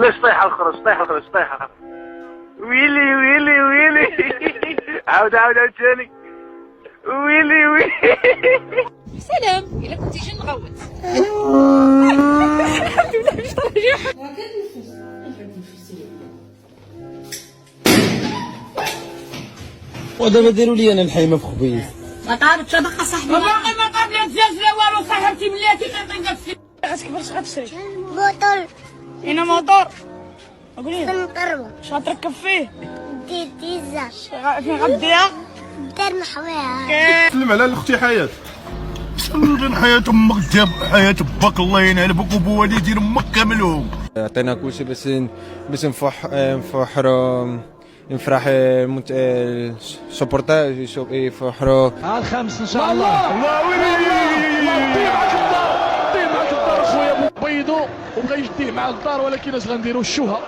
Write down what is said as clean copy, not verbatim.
علاش طايحه الخرج طايحه ويلي ويلي ويلي عاود ثاني ويلي سلام الا كنتي جن نغوت ودابا ديروا لي انا الحيمه في خبيز ما تعرفش هذاك صاحبي باقي ما قبل الزلزله والو صاحبتي ملاتي كنطيق السي كيفاش غتشري موتور هنا موتور قولي بنقربو اش غتركب فيه دير ديزا فين غديها دير نحويها سلم على اختي حياة سلم حياة امك جاب حياة باك الله ينعل بك وبوالدين امك كاملهم. عطينا كلشي باش نفحروا نفرح سوبورتاج يفحروا الخامس ان شاء الله. الله ويلي طيب معاك الدار خويا بيضو وبغى يديه مع الدار، ولكن اش غنديروا الشوهه